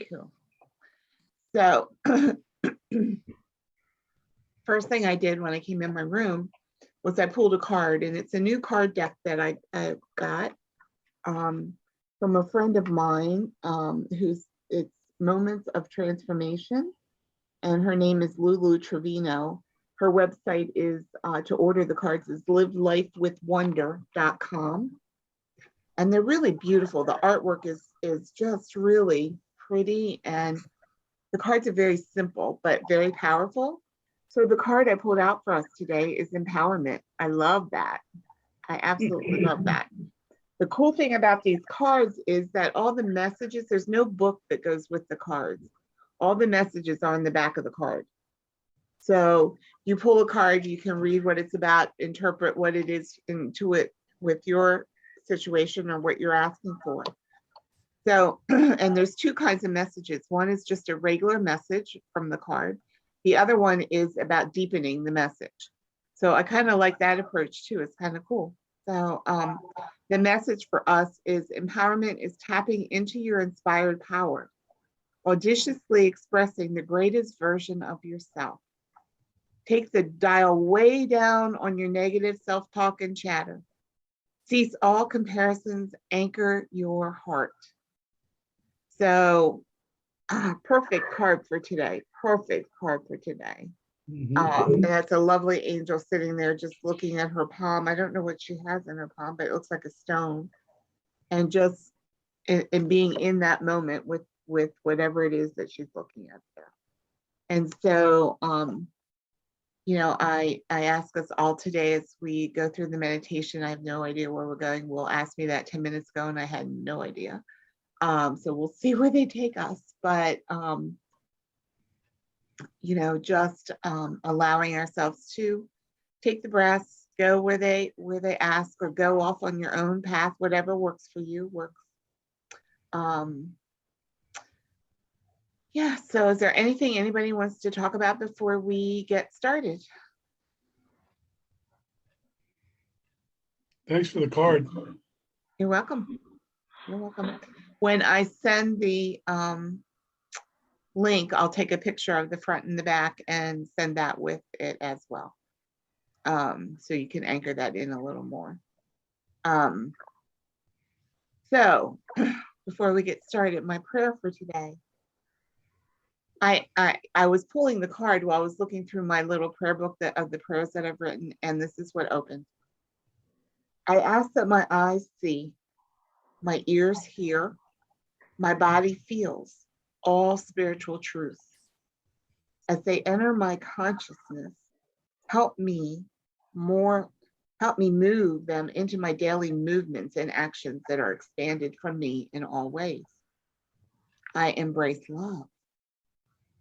Cool. So first thing I did when I came in my room was I pulled a card, and it's a new card deck that I got from a friend of mine it's Moments of Transformation, and her name is Lulu Trevino. Her website is to order the cards is livelifewithwonder.com, and they're really beautiful. The artwork is just really pretty, and the cards are very simple but very powerful. So the card I pulled out for us today is empowerment. I love that. I absolutely love that. The cool thing about these cards is that all the messages, there's no book that goes with the cards. All the messages are on the back of the card. So you pull a card, you can read what it's about, interpret what it is into it with your situation or what you're asking for. So, and there's two kinds of messages. One is just a regular message from the card. The other one is about deepening the message. So I kind of like that approach too. It's kind of cool. So the message for us is empowerment is tapping into your inspired power, audaciously expressing the greatest version of yourself. Take the dial way down on your negative self-talk and chatter. Cease all comparisons, anchor your heart. So perfect card for today. Perfect card for today. And that's a lovely angel sitting there just looking at her palm. I don't know what she has in her palm, but it looks like a stone. And just and being in that moment with whatever it is that she's looking at there. And so, you know, I ask us all today as we go through the meditation, I have no idea where we're going. Will asked me that 10 minutes ago and I had no idea. So we'll see where they take us. But, you know, just allowing ourselves to take the breaths, go where they ask, or go off on your own path, whatever works for you works. Yeah, so is there anything anybody wants to talk about before we get started? Thanks for the card. You're welcome. You're welcome. When I send the link, I'll take a picture of the front and the back and send that with it as well. So you can anchor that in a little more. So before we get started, my prayer for today. I was pulling the card while I was looking through my little prayer book of the prayers that I've written, and this is what opened. I ask that my eyes see, my ears hear, my body feels all spiritual truths. As they enter my consciousness, help me move them into my daily movements and actions that are expanded from me in all ways. I embrace love.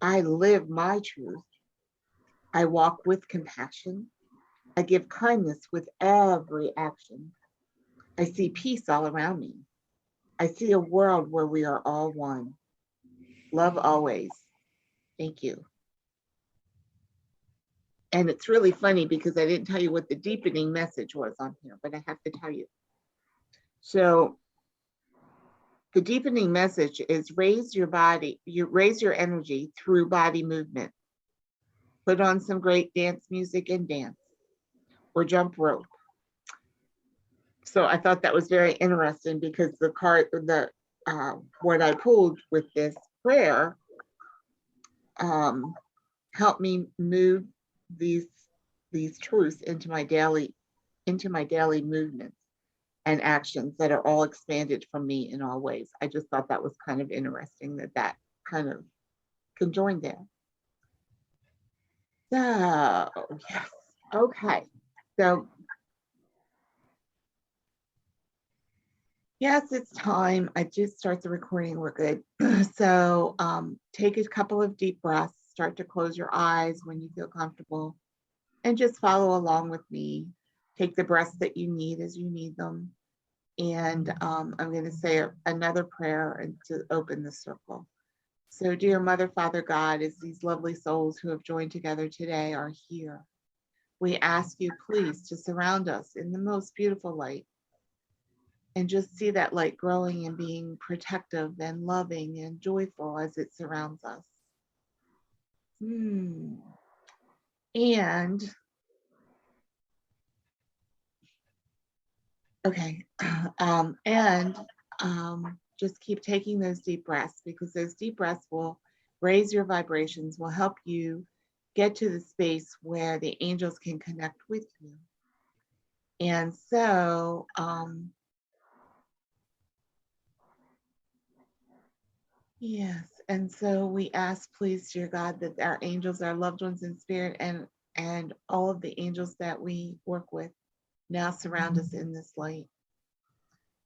I live my truth. I walk with compassion. I give kindness with every action. I see peace all around me. I see a world where we are all one. Love always. Thank you. And it's really funny because I didn't tell you what the deepening message was on here, but I have to tell you. So the deepening message is raise your energy through body movement. Put on some great dance music and dance, or jump rope. So I thought that was very interesting because the card, what I pulled with this prayer, helped me move these truths into my daily movements and actions that are all expanded from me in all ways. I just thought that was kind of interesting that kind of conjoined there. So yes, okay. So yes, it's time. I just start the recording. We're good. So take a couple of deep breaths. Start to close your eyes when you feel comfortable, and just follow along with me. Take the breaths that you need as you need them. And I'm going to say another prayer and to open the circle. So dear Mother, Father, God, as these lovely souls who have joined together today are here, we ask you please to surround us in the most beautiful light. And just see that light growing and being protective and loving and joyful as it surrounds us. And okay, just keep taking those deep breaths, because those deep breaths will raise your vibrations, will help you get to the space where the angels can connect with you. And so, yes, and so we ask, please, dear God, that our angels, our loved ones in spirit, and all of the angels that we work with now surround us in this light,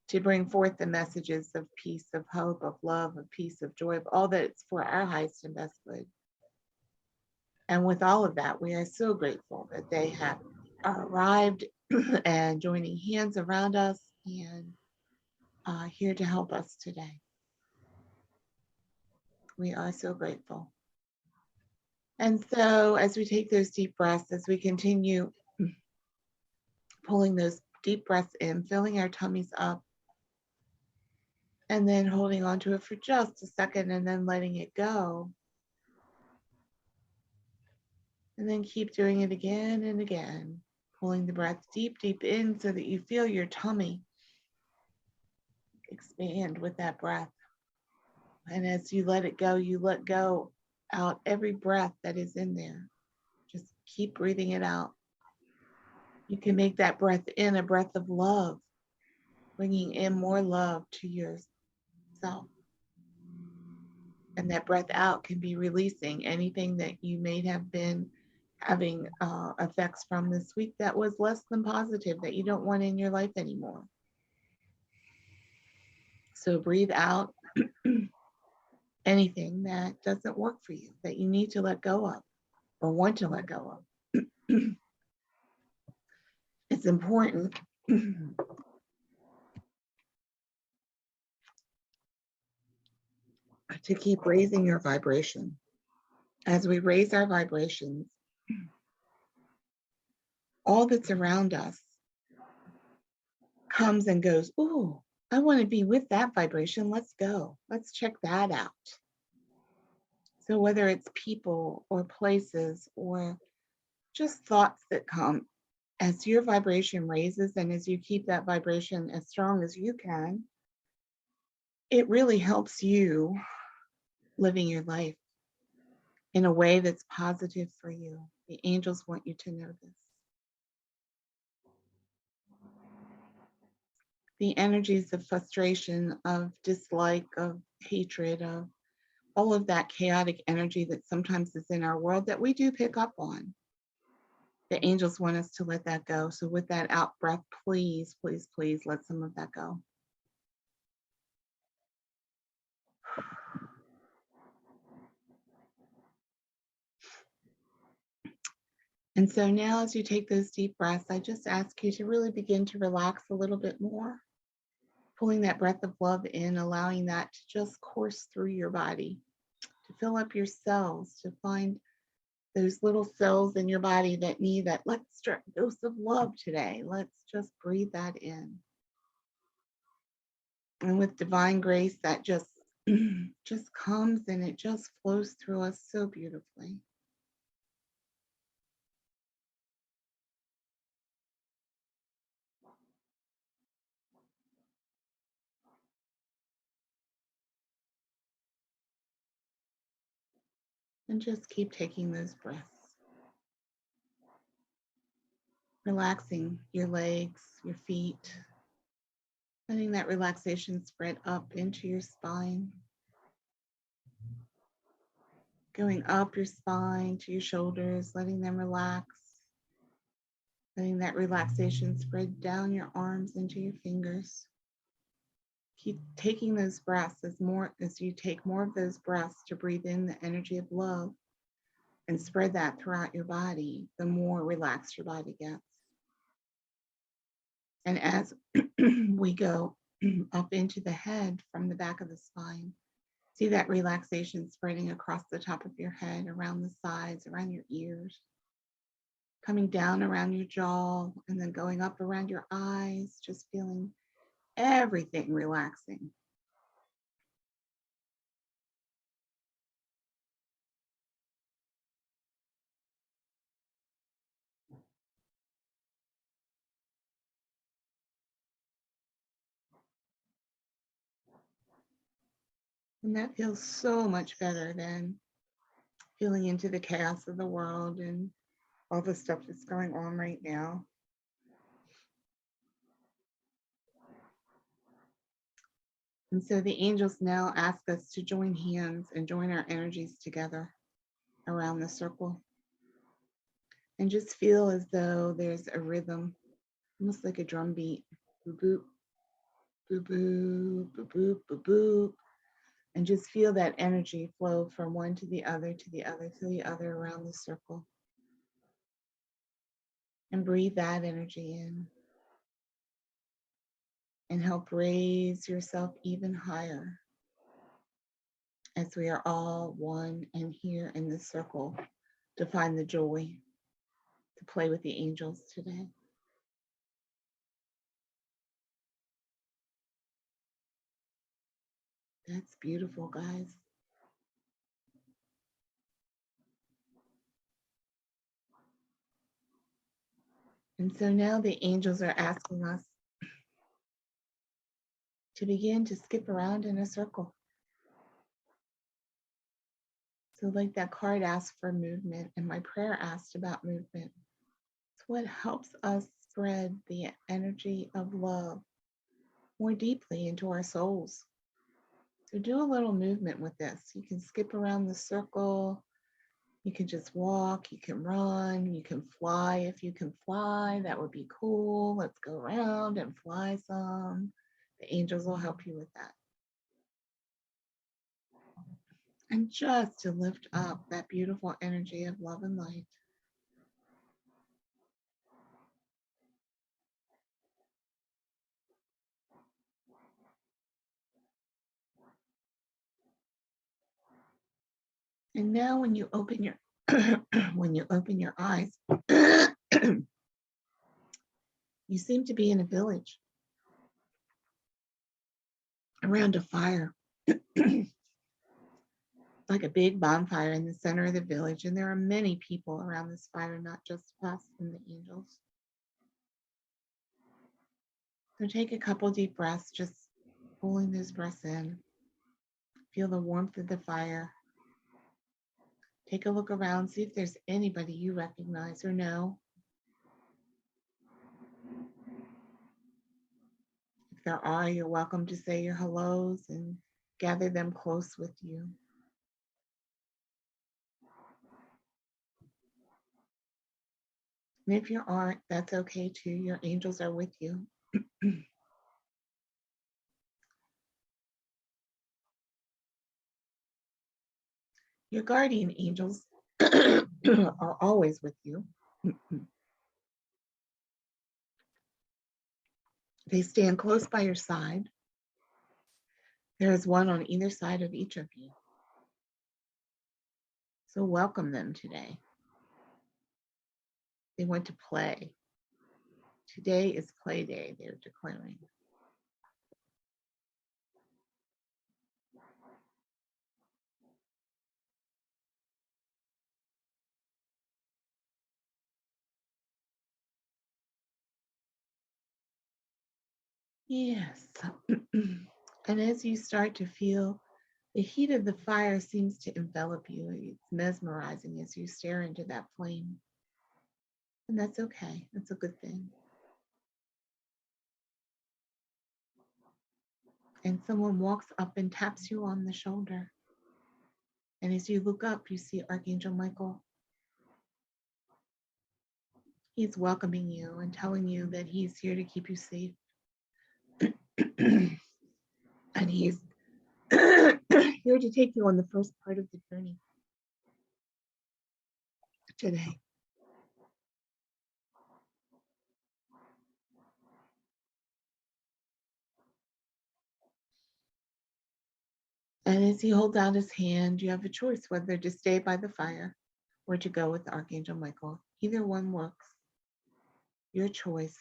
to bring forth the messages of peace, of hope, of love, of peace, of joy, of all that's for our highest and best good. And with all of that, we are so grateful that they have arrived and joining hands around us and here to help us today. We are so grateful. And so as we take those deep breaths, as we continue pulling those deep breaths in, filling our tummies up, and then holding on to it for just a second and then letting it go. And then keep doing it again and again, pulling the breath deep, deep in so that you feel your tummy expand with that breath. And as you let it go, you let go out every breath that is in there. Just keep breathing it out. You can make that breath in a breath of love, bringing in more love to yourself. And that breath out can be releasing anything that you may have been having effects from this week that was less than positive, that you don't want in your life anymore. So breathe out anything that doesn't work for you, that you need to let go of or want to let go of. It's important to keep raising your vibration. As we raise our vibrations, all that's around us comes and goes, ooh, I want to be with that vibration. Let's go. Let's check that out. So whether it's people or places or just thoughts that come, as your vibration raises and as you keep that vibration as strong as you can, it really helps you living your life in a way that's positive for you. The angels want you to know this. The energies of frustration, of dislike, of hatred, of all of that chaotic energy that sometimes is in our world that we do pick up on. The angels want us to let that go. So with that out breath, please, please, please let some of that go. And so now as you take those deep breaths, I just ask you to really begin to relax a little bit more, pulling that breath of love in, allowing that to just course through your body, to fill up your cells, to find those little cells in your body that need that extra dose of love today. Let's just breathe that in. And with divine grace, that just comes and it just flows through us so beautifully. And just keep taking those breaths. Relaxing your legs, your feet, letting that relaxation spread up into your spine. Going up your spine to your shoulders, letting them relax. Letting that relaxation spread down your arms into your fingers. Keep taking those breaths as you take more of those breaths to breathe in the energy of love and spread that throughout your body, the more relaxed your body gets. And as we go up into the head from the back of the spine, see that relaxation spreading across the top of your head, around the sides, around your ears, coming down around your jaw, and then going up around your eyes, just feeling everything relaxing. And that feels so much better than feeling into the chaos of the world and all the stuff that's going on right now. And so the angels now ask us to join hands and join our energies together around the circle. And just feel as though there's a rhythm, almost like a drum beat. Boop, boop, boop, boop, boop, boop, boop, boop. And just feel that energy flow from one to the other, to the other, to the other around the circle. And breathe that energy in. And help raise yourself even higher as we are all one and here in this circle to find the joy to play with the angels today. That's beautiful, guys. And so now the angels are asking us to begin to skip around in a circle. So like that card asked for movement and my prayer asked about movement. It's what helps us spread the energy of love more deeply into our souls. So do a little movement with this. You can skip around the circle. You can just walk, you can run, you can fly. If you can fly, that would be cool. Let's go around and fly some. The angels will help you with that. And just to lift up that beautiful energy of love and light. And now when you open your eyes, you seem to be in a village around a fire. Like a big bonfire in the center of the village, and there are many people around this fire, not just us and the angels. So take a couple deep breaths, just pulling those breaths in. Feel the warmth of the fire. Take a look around, see if there's anybody you recognize or know. If there are, you're welcome to say your hellos and gather them close with you. And if you aren't, that's okay too. Your angels are with you. Your guardian angels are always with you. They stand close by your side. There is one on either side of each of you. So welcome them today. They want to play. Today is play day, they're declaring. Yes. And as you start to feel the heat of the fire seems to envelop you, it's mesmerizing as you stare into that flame. And that's okay. That's a good thing. And someone walks up and taps you on the shoulder. And as you look up, you see Archangel Michael. He's welcoming you and telling you that he's here to keep you safe. And he's here to take you on the first part of the journey today. And as he holds out his hand, you have a choice whether to stay by the fire or to go with Archangel Michael. Either one works. Your choice.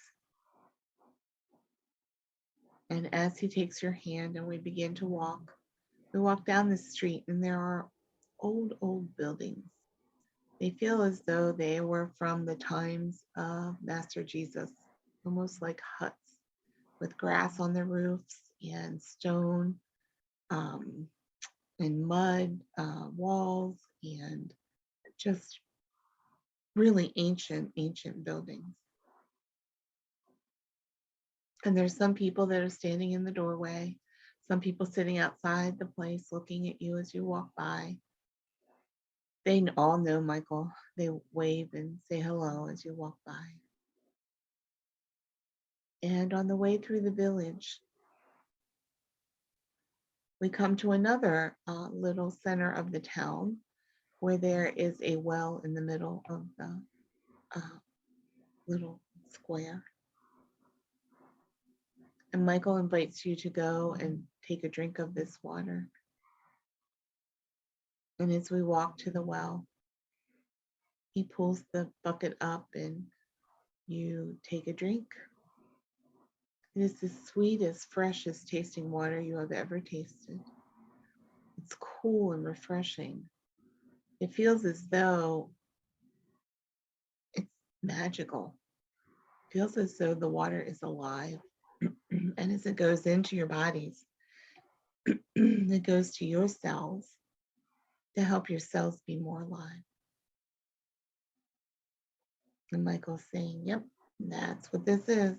And as he takes your hand and we begin to walk, we walk down the street and there are old buildings. They feel as though they were from the times of Master Jesus, almost like huts with grass on the roofs and stone um, and mud walls and just really ancient buildings. And there's some people that are standing in the doorway, some people sitting outside the place looking at you as you walk by. They all know Michael. They wave and say hello as you walk by. And on the way through the village, we come to another little center of the town where there is a well in the middle of the little square. And Michael invites you to go and take a drink of this water. And as we walk to the well, he pulls the bucket up and you take a drink. It is the sweetest, freshest tasting water you have ever tasted. It's cool and refreshing. It feels as though it's magical. It feels as though the water is alive. And as it goes into your bodies, it goes to your cells to help your cells be more alive. And Michael's saying, yep, that's what this is.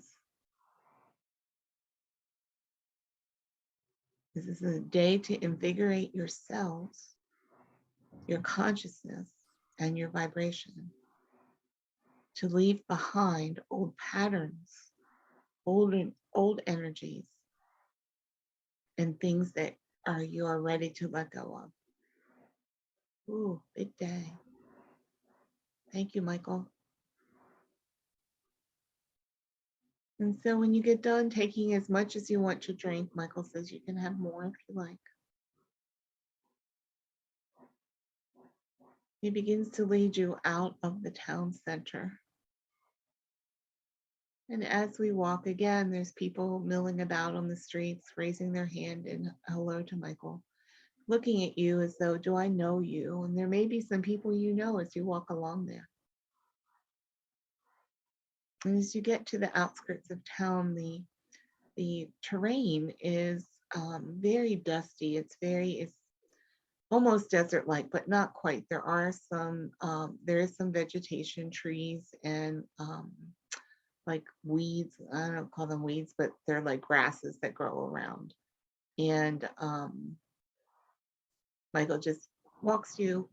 This is a day to invigorate your cells, your consciousness, and your vibration, to leave behind old patterns, old energies, and things that you are ready to let go of. Ooh, big day. Thank you, Michael. And so when you get done taking as much as you want to drink, Michael says you can have more if you like. He begins to lead you out of the town center. And as we walk again, there's people milling about on the streets, raising their hand in hello to Michael, looking at you as though, do I know you? And there may be some people you know as you walk along there. And as you get to the outskirts of town, the terrain is very dusty. It's almost desert-like, but not quite. There is some vegetation, trees, and like weeds. I don't call them weeds, but they're like grasses that grow around. And Michael just walks you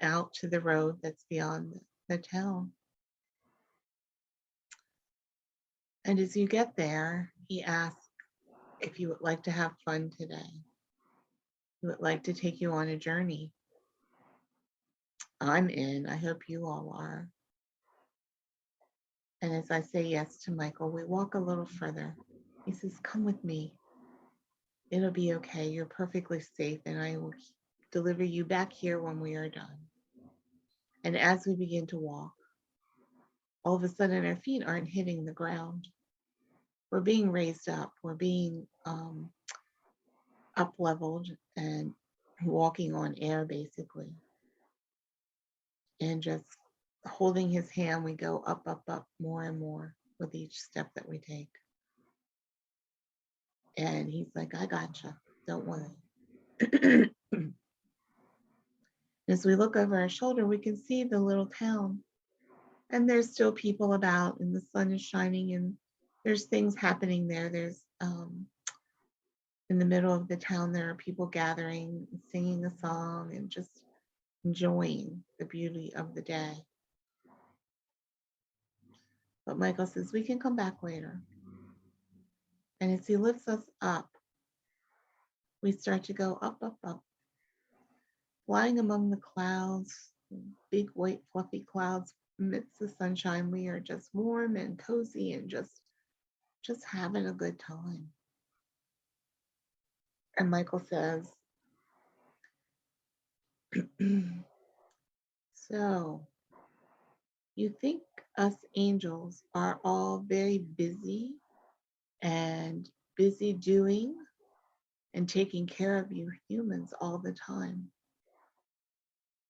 out to the road that's beyond the town. And as you get there, he asks if you would like to have fun today. He would like to take you on a journey. I'm in. I hope you all are. And as I say yes to Michael, we walk a little further. He says, come with me. It'll be okay. You're perfectly safe, and I will deliver you back here when we are done. And as we begin to walk, all of a sudden our feet aren't hitting the ground. We're being raised up. We're being up leveled and walking on air, basically. And just holding his hand, we go up more and more with each step that we take. And he's like, I gotcha. Don't worry. As we look over our shoulder, we can see the little town. And there's still people about, and the sun is shining, and there's things happening there. There's in the middle of the town, there are people gathering, singing a song, and just enjoying the beauty of the day. But Michael says, we can come back later. And as he lifts us up, we start to go up, flying among the clouds, big white fluffy clouds amidst the sunshine. We are just warm and cozy and just having a good time. And Michael says, so you think us angels are all very busy and busy doing and taking care of you humans all the time.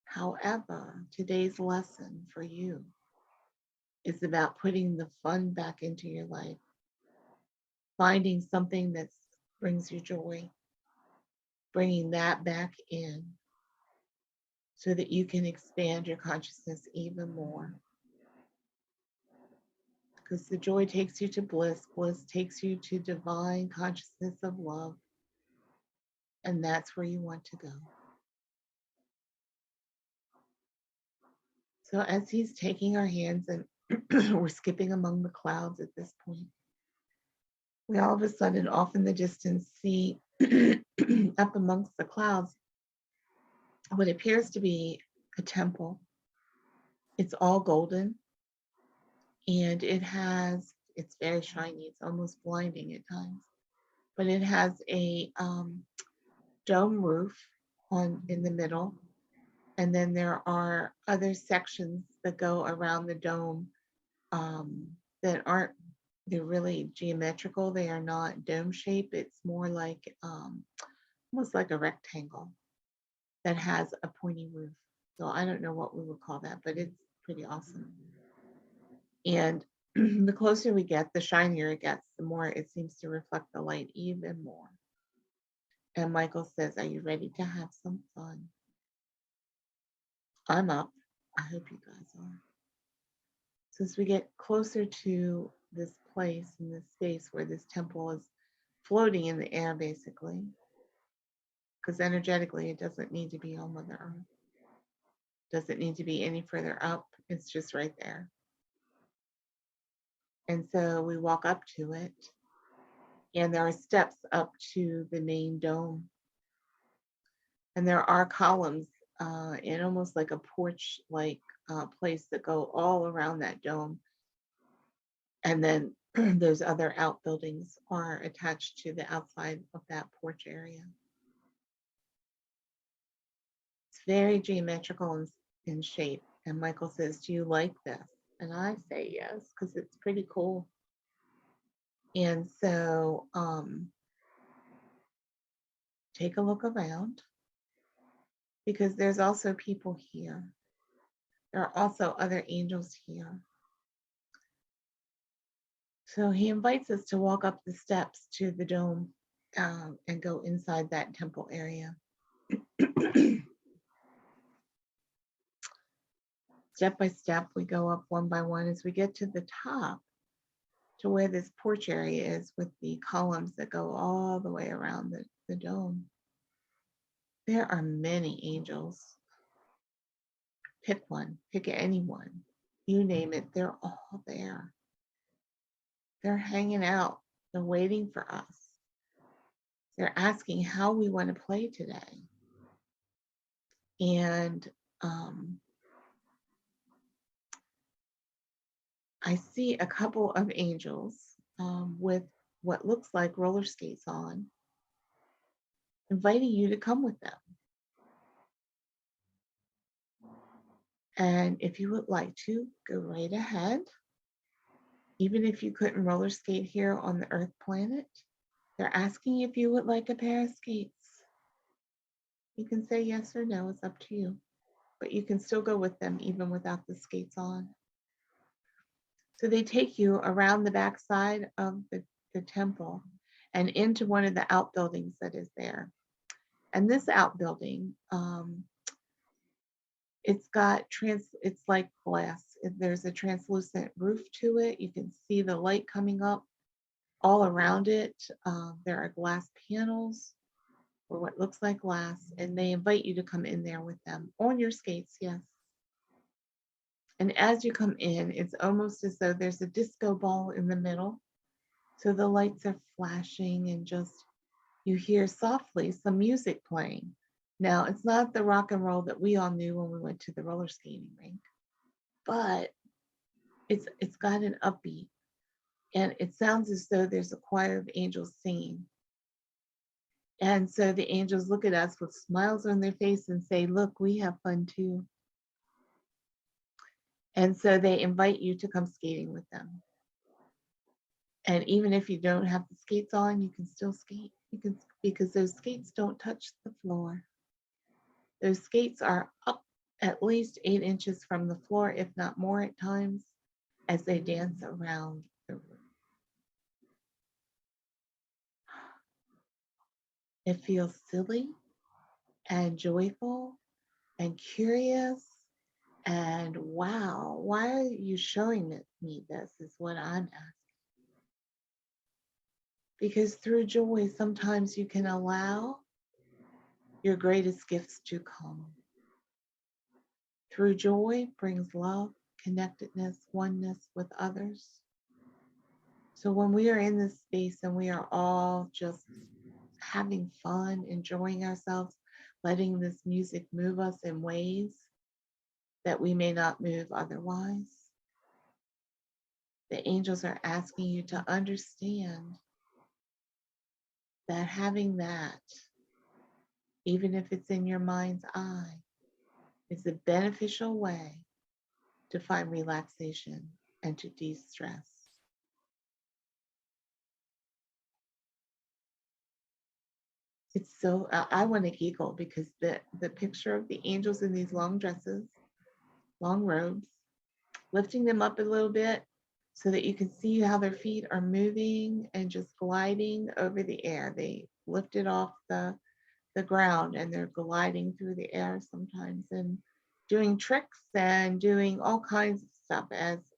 However, today's lesson for you is about putting the fun back into your life, finding something that brings you joy, bringing that back in so that you can expand your consciousness even more. Because the joy takes you to bliss, bliss takes you to divine consciousness of love, and that's where you want to go. So as he's taking our hands and we're skipping among the clouds at this point, we all of a sudden off in the distance see up amongst the clouds what appears to be a temple. It's all golden and it's very shiny. It's almost blinding at times, but it has a dome roof in the middle. And then there are other sections that go around the dome they're really geometrical. They are not dome shape. It's more like almost like a rectangle that has a pointy roof. So I don't know what we would call that, but it's pretty awesome. And the closer we get, the shinier it gets, the more it seems to reflect the light even more. And Michael says, "Are you ready to have some fun?" I'm up. I hope you guys are. So as we get closer to this place in this space where this temple is floating in the air, basically, because energetically it doesn't need to be on Mother Earth. Doesn't need to be any further up. It's just right there. And so we walk up to it, and there are steps up to the main dome. And there are columns in almost like a porch-like place that go all around that dome. And then those other outbuildings are attached to the outside of that porch area. It's very geometrical in shape. And Michael says, "Do you like this?" And I say yes, because it's pretty cool. And so take a look around, because there's also people here. There are also other angels here. So he invites us to walk up the steps to the dome and go inside that temple area. Step by step, we go up one by one as we get to the top, to where this porch area is with the columns that go all the way around the dome. There are many angels. Pick one, pick anyone, you name it, they're all there. They're hanging out, they're waiting for us. They're asking how we want to play today. And I see a couple of angels with what looks like roller skates on, inviting you to come with them. And if you would like to, go right ahead. Even if you couldn't roller skate here on the Earth planet, they're asking if you would like a pair of skates. You can say yes or no, it's up to you. But you can still go with them even without the skates on. So they take you around the backside of the temple and into one of the outbuildings that is there. And this outbuilding, it's like glass. There's a translucent roof to it. You can see the light coming up all around it. There are glass panels, or what looks like glass, and they invite you to come in there with them on your skates, yes. And as you come in, it's almost as though there's a disco ball in the middle. So the lights are flashing and just, you hear softly some music playing. Now, it's not the rock and roll that we all knew when we went to the roller skating rink, but it's got an upbeat, and it sounds as though there's a choir of angels singing. And so the angels look at us with smiles on their face and say, "Look, we have fun too." And so they invite you to come skating with them. And even if you don't have the skates on, you can still skate. You can, because those skates don't touch the floor. Those skates are up at least 8 inches from the floor, if not more at times, as they dance around the room. It feels silly and joyful and curious. And wow, why are you showing me this is what I'm asking. Because through joy, sometimes you can allow your greatest gifts to come. Through joy brings love, connectedness, oneness with others. So when we are in this space and we are all just having fun, enjoying ourselves, letting this music move us in ways that we may not move otherwise, the angels are asking you to understand that having that, even if it's in your mind's eye, is a beneficial way to find relaxation and to de-stress. It's so, I want to giggle because the picture of the angels in these long dresses, long robes, lifting them up a little bit so that you can see how their feet are moving and just gliding over the air. They lift it off the ground and they're gliding through the air sometimes and doing tricks and doing all kinds of stuff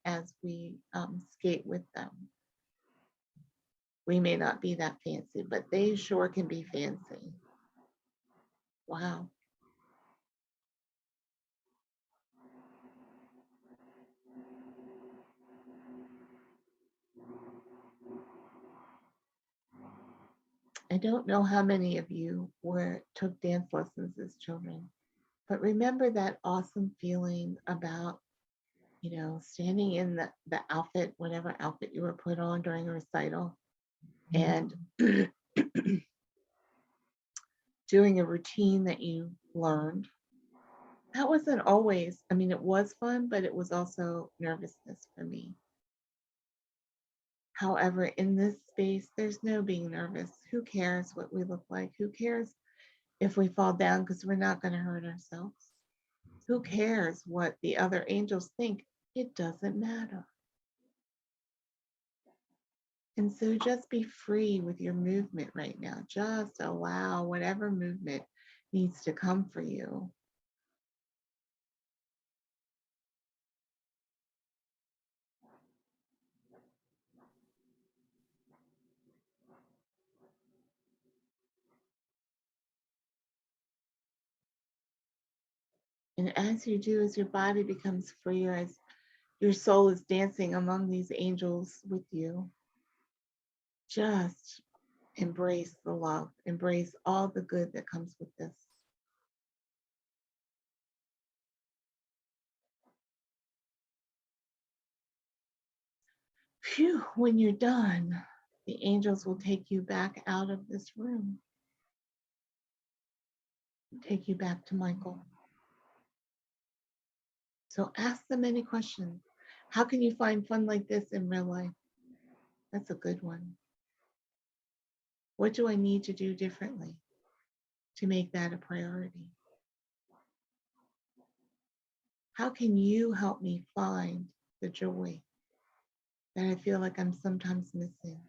as we skate with them. We may not be that fancy, but they sure can be fancy. Wow. I don't know how many of you took dance lessons as children, but remember that awesome feeling about, standing in the outfit, whatever outfit you were put on during a recital, and doing a routine that you learned. That wasn't always, it was fun, but it was also nervousness for me. However, in this space, there's no being nervous. Who cares what we look like? Who cares if we fall down because we're not going to hurt ourselves? Who cares what the other angels think? It doesn't matter. And so just be free with your movement right now. Just allow whatever movement needs to come for you. And as you do, as your body becomes freer, as your soul is dancing among these angels with you, just embrace the love, embrace all the good that comes with this. Phew, when you're done, the angels will take you back out of this room, take you back to Michael. So ask them any questions. How can you find fun like this in real life? That's a good one. What do I need to do differently to make that a priority? How can you help me find the joy that I feel like I'm sometimes missing?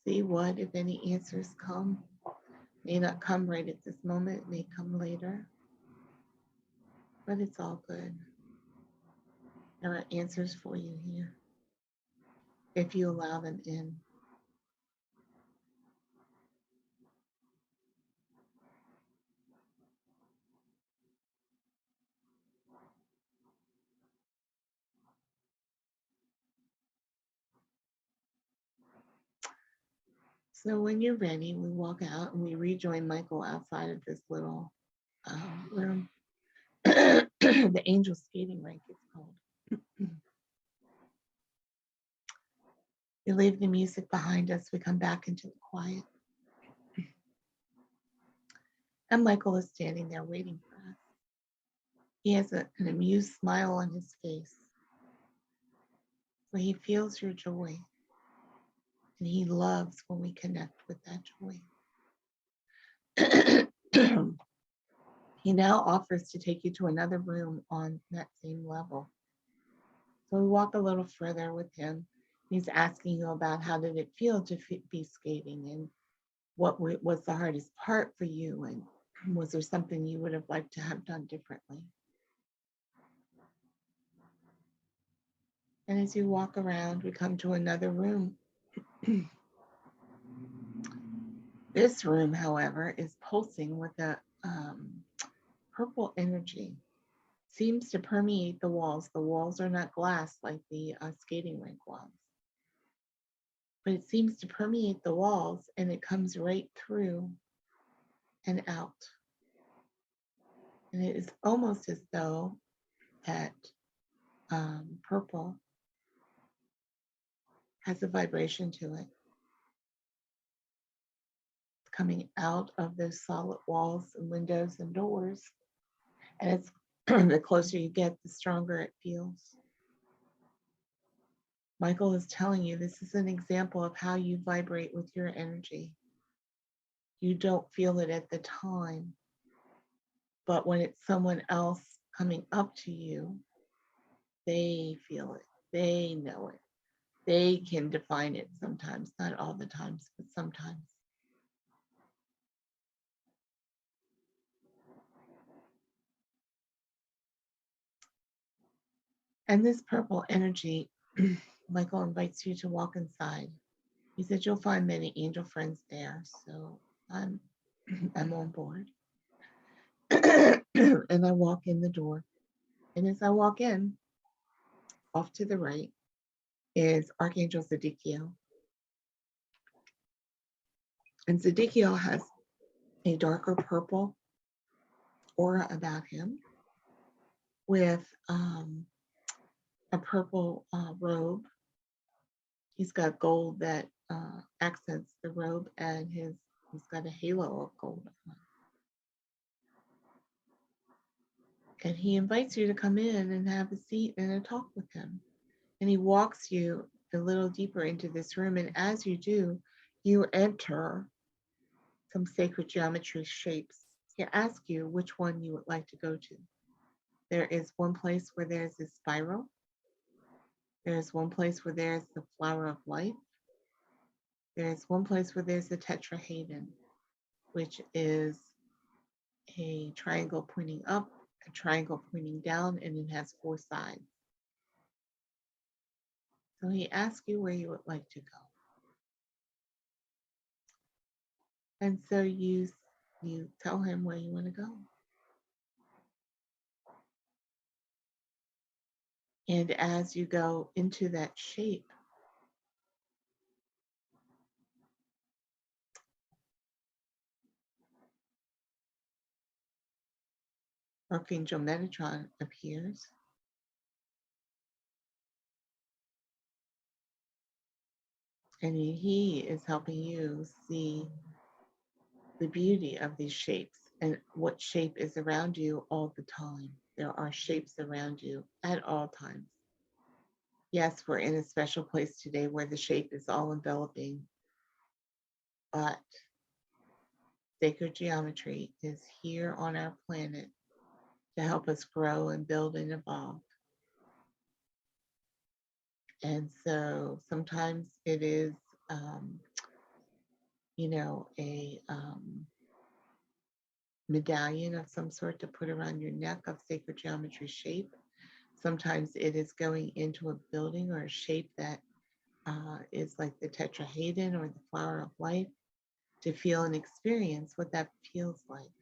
See what, if any, answers come. May not come right at this moment, it may come later, but it's all good. There are answers for you here if you allow them in. So when you're ready, we walk out and we rejoin Michael outside of this little room. The angel skating rink is called. We leave the music behind us. We come back into the quiet. And Michael is standing there waiting for us. He has an amused smile on his face, where he feels your joy. And he loves when we connect with that joy. He now offers to take you to another room on that same level. So we walk a little further with him. He's asking you about how did it feel to be skating, and what was the hardest part for you, and was there something you would have liked to have done differently? And as you walk around, we come to another room. This room, however, is pulsing with a purple energy. Seems to permeate the walls. The walls are not glass like the skating rink walls, but it seems to permeate the walls, and it comes right through and out. And it is almost as though that purple has a vibration to it. It's coming out of those solid walls and windows and doors. And it's the closer you get, the stronger it feels. Michael is telling you this is an example of how you vibrate with your energy. You don't feel it at the time, but when it's someone else coming up to you, they feel it, they know it, they can define it sometimes, not all the times, but sometimes. And this purple energy, Michael invites you to walk inside. He said you'll find many angel friends there, so I'm on board. And I walk in the door. And as I walk in, off to the right is Archangel Sadiqio. And Sadiqio has a darker purple aura about him with a purple robe. He's got gold that accents the robe, and he's got a halo of gold on. And he invites you to come in and have a seat and a talk with him. And he walks you a little deeper into this room. And as you do, you enter some sacred geometry shapes. He asks you which one you would like to go to. There is one place where there's a spiral. There's one place where there's the flower of life. There's one place where there's the tetrahedron, which is a triangle pointing up, a triangle pointing down, and it has 4 sides. So he asks you where you would like to go. And so you tell him where you want to go. And as you go into that shape, Archangel Metatron appears. And he is helping you see the beauty of these shapes and what shape is around you all the time. There are shapes around you at all times. Yes, we're in a special place today where the shape is all enveloping, but sacred geometry is here on our planet to help us grow and build and evolve. And so sometimes it is, a medallion of some sort to put around your neck of sacred geometry shape. Sometimes it is going into a building or a shape that is like the tetrahedron or the flower of life, to feel and experience what that feels like.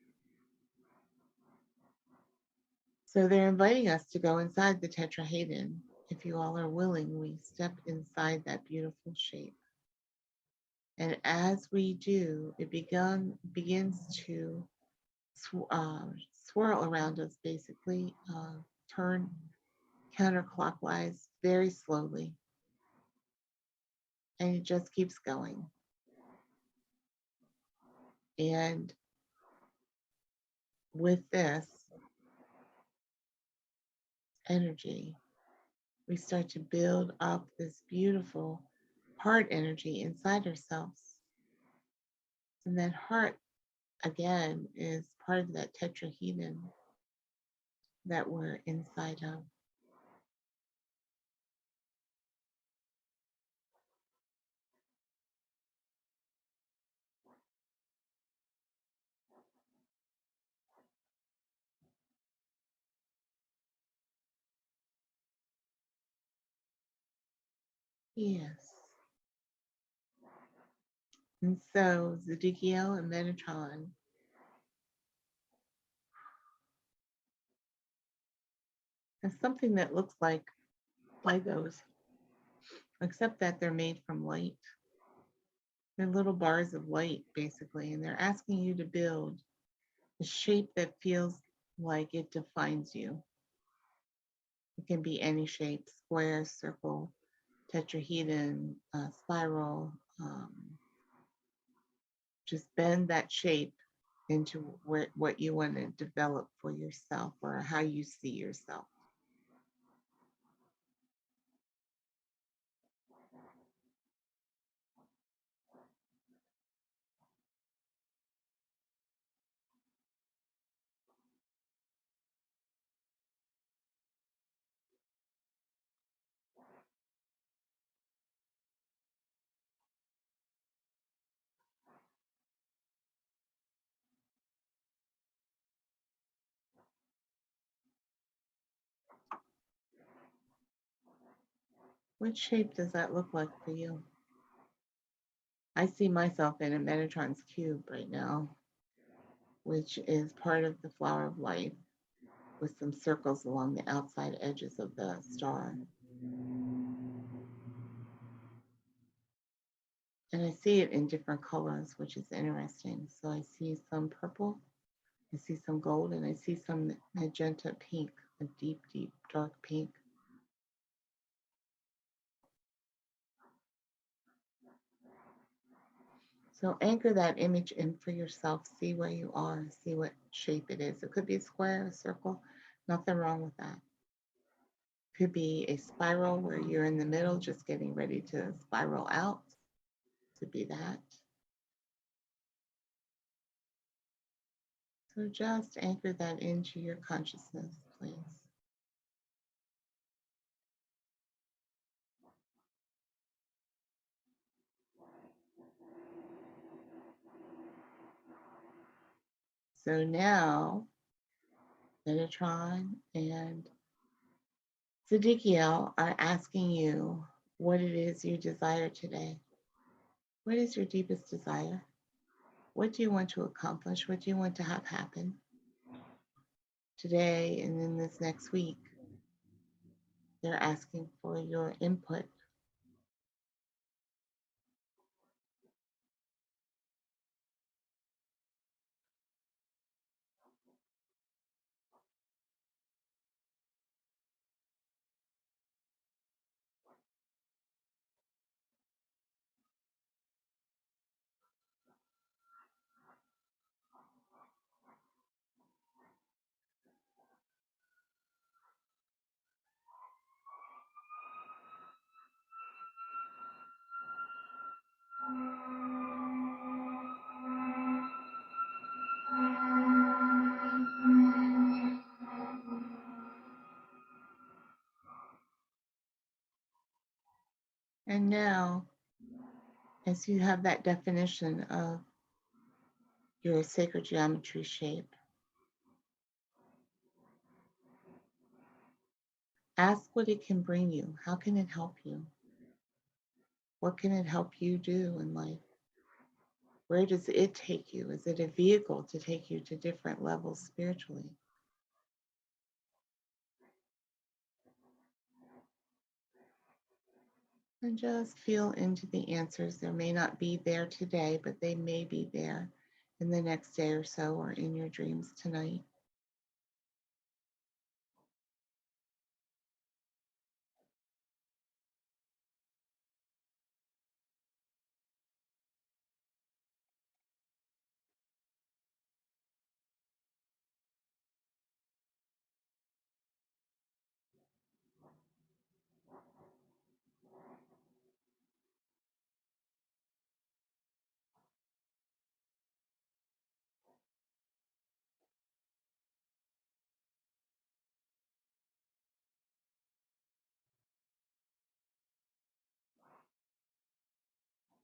So they're inviting us to go inside the tetrahedron. If you all are willing, we step inside that beautiful shape. And as we do, it begins to swirl around us, basically, turn counterclockwise very slowly. And it just keeps going. And with this energy, we start to build up this beautiful heart energy inside ourselves. And that heart, again, is part of that tetrahedron that we're inside of. Yes. And so Sadiqio and Metatron is something that looks like Legos, except that they're made from light. They're little bars of light, basically, and they're asking you to build a shape that feels like it defines you. It can be any shape: square, circle, tetrahedron, spiral. Just bend that shape into what you want to develop for yourself or how you see yourself. What shape does that look like for you? I see myself in a Metatron's cube right now, which is part of the flower of life with some circles along the outside edges of the star. And I see it in different colors, which is interesting. So I see some purple, I see some gold, and I see some magenta pink, a deep, deep, dark pink. So anchor that image in for yourself. See where you are, see what shape it is. It could be a square, a circle, nothing wrong with that. Could be a spiral where you're in the middle, just getting ready to spiral out. Could be that. So just anchor that into your consciousness, please. So now, Metatron and Sadiqio are asking you what it is you desire today. What is your deepest desire? What do you want to accomplish? What do you want to have happen today and in this next week? They're asking for your input. And now, as you have that definition of your sacred geometry shape, ask what it can bring you. How can it help you? What can it help you do in life? Where does it take you? Is it a vehicle to take you to different levels spiritually? And just feel into the answers. They may not be there today, but they may be there in the next day or so or in your dreams tonight.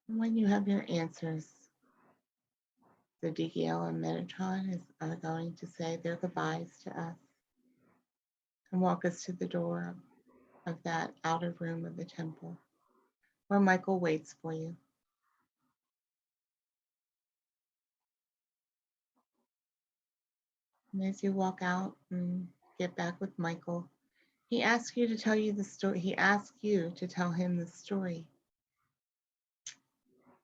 And when you have your answers, Sadiqio and Metatron are going to say their goodbyes to us and walk us to the door of that outer room of the temple where Michael waits for you. And as you walk out and get back with Michael, he asks you to tell you the story. He asks you to tell him the story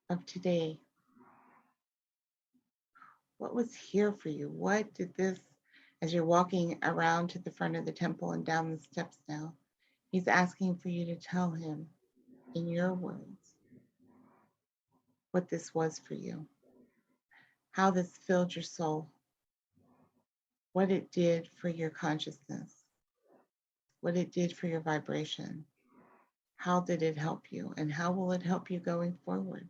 of today. What was here for you? What did this, as you're walking around to the front of the temple and down the steps now, he's asking for you to tell him in your words what this was for you, how this filled your soul, what it did for your consciousness, what it did for your vibration. How did it help you, and how will it help you going forward?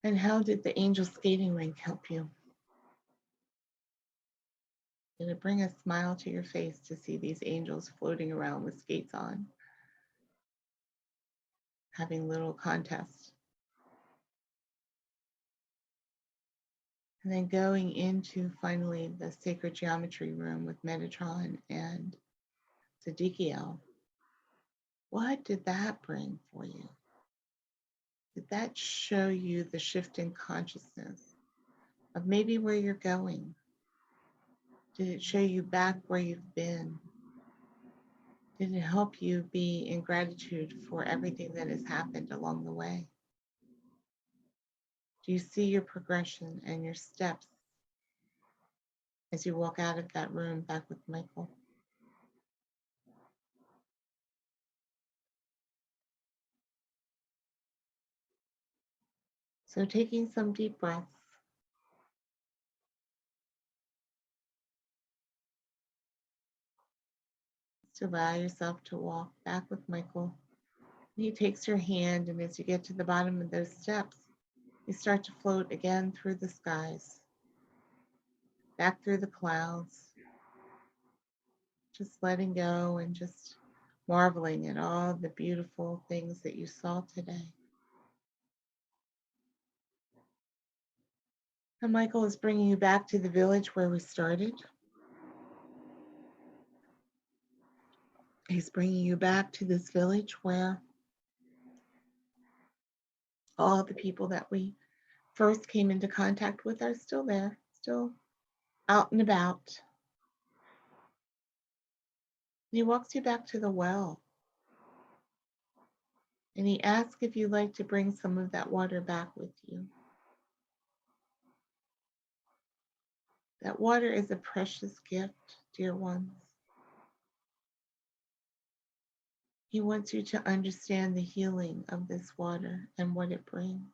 And how did the angel skating rink help you? Did it bring a smile to your face to see these angels floating around with skates on, having little contests? And then going into finally the sacred geometry room with Metatron and Sadiqio. What did that bring for you? Did that show you the shift in consciousness of maybe where you're going? Did it show you back where you've been? Did it help you be in gratitude for everything that has happened along the way? Do you see your progression and your steps as you walk out of that room back with Michael? So taking some deep breaths, to allow yourself to walk back with Michael. He takes your hand, and as you get to the bottom of those steps, you start to float again through the skies, back through the clouds, just letting go and just marveling at all the beautiful things that you saw today. And Michael is bringing you back to the village where we started. He's bringing you back to this village where all the people that we first came into contact with are still there, still out and about. And he walks you back to the well. And he asks if you'd like to bring some of that water back with you. That water is a precious gift, dear ones. He wants you to understand the healing of this water and what it brings.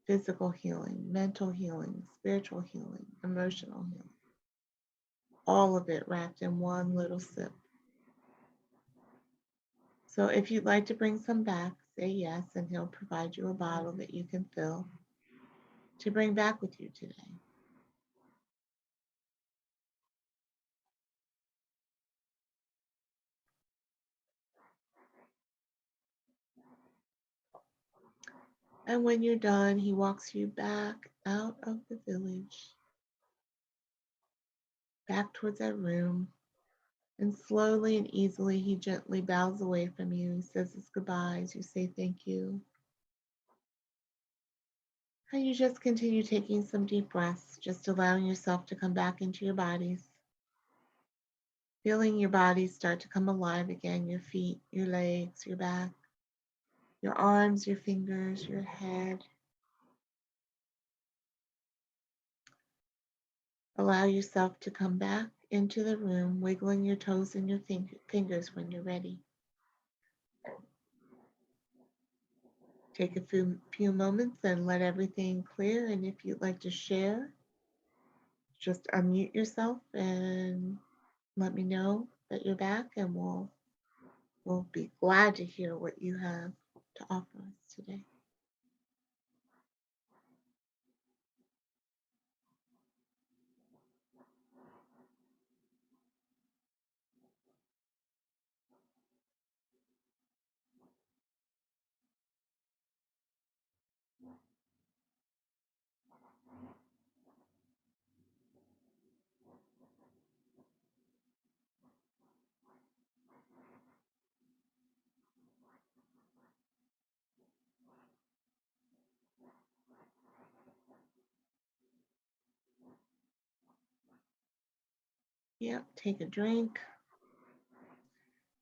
Physical healing, mental healing, spiritual healing, emotional healing. All of it wrapped in one little sip. So if you'd like to bring some back, say yes, and he'll provide you a bottle that you can fill to bring back with you today. And when you're done, he walks you back out of the village, back towards that room. And slowly and easily, he gently bows away from you. He says his goodbyes. You say thank you. And you just continue taking some deep breaths, just allowing yourself to come back into your bodies. Feeling your bodies start to come alive again, your feet, your legs, your back, your arms, your fingers, your head. Allow yourself to come back into the room, wiggling your toes and your fingers when you're ready. Take a few moments and let everything clear. And if you'd like to share, just unmute yourself and let me know that you're back, and we'll We'll be glad to hear what you have to offer us today. Yep, take a drink.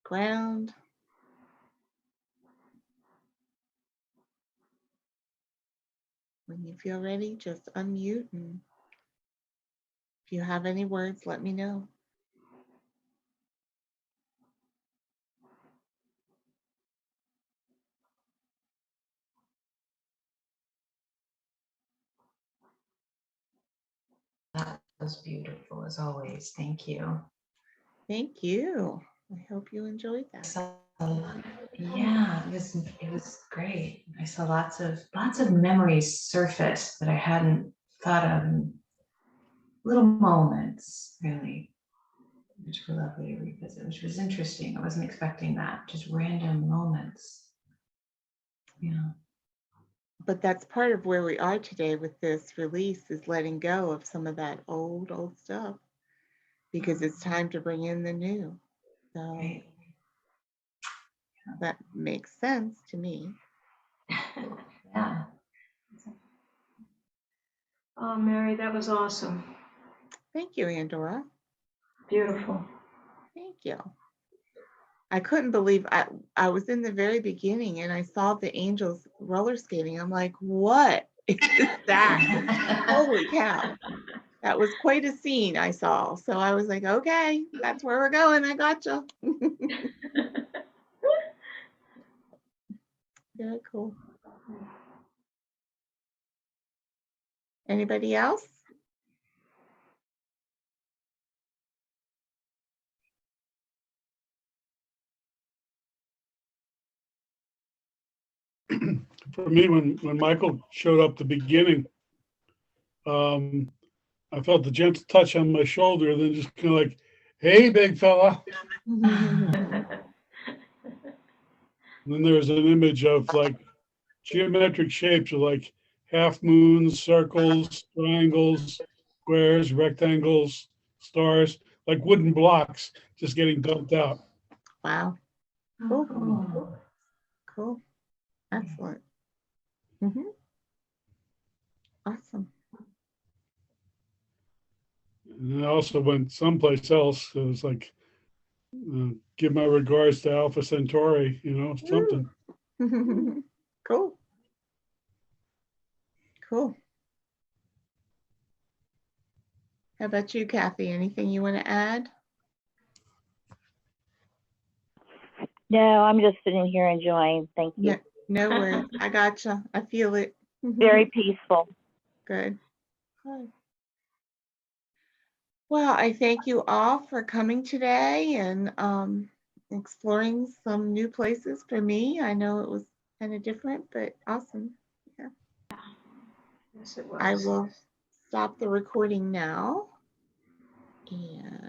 Ground. When you feel ready, just unmute, and if you have any words, let me know. That was beautiful as always. Thank you. Thank you. I hope you enjoyed that. So, yeah, it was great. I saw lots of memories surface that I hadn't thought of, in little moments, really, which were lovely to revisit, which was interesting. I wasn't expecting that, just random moments. Yeah. But that's part of where we are today with this release, is letting go of some of that old stuff, because it's time to bring in the new. So Right. that makes sense to me. Yeah. Oh, Mary, that was awesome. Thank you, Andorra. Beautiful. Thank you. I couldn't believe I was in the very beginning and I saw the angels roller skating. I'm like, what is that? Holy cow. That was quite a scene I saw. So I was like, okay, that's where we're going. I gotcha. Very cool. Anybody else? For me, when Michael showed up at the beginning, I felt the gentle touch on my shoulder, then just kind of like, hey, big fella. And then there's an image of like geometric shapes of like half moons, circles, triangles, squares, rectangles, stars, like wooden blocks just getting dumped out. Wow. Cool. Oh. Cool. Excellent. Mhm. Awesome. And I also went someplace else. It was like, give my regards to Alpha Centauri, something. Cool. Cool. How about you, Kathy? Anything you want to add? No, I'm just sitting here enjoying. Thank you. No worries. I gotcha. I feel it. Very peaceful. Good. Good. Well, I thank you all for coming today and exploring some new places for me. I know it was kind of different, but awesome. Yeah. Yes, it was. I will stop the recording now. And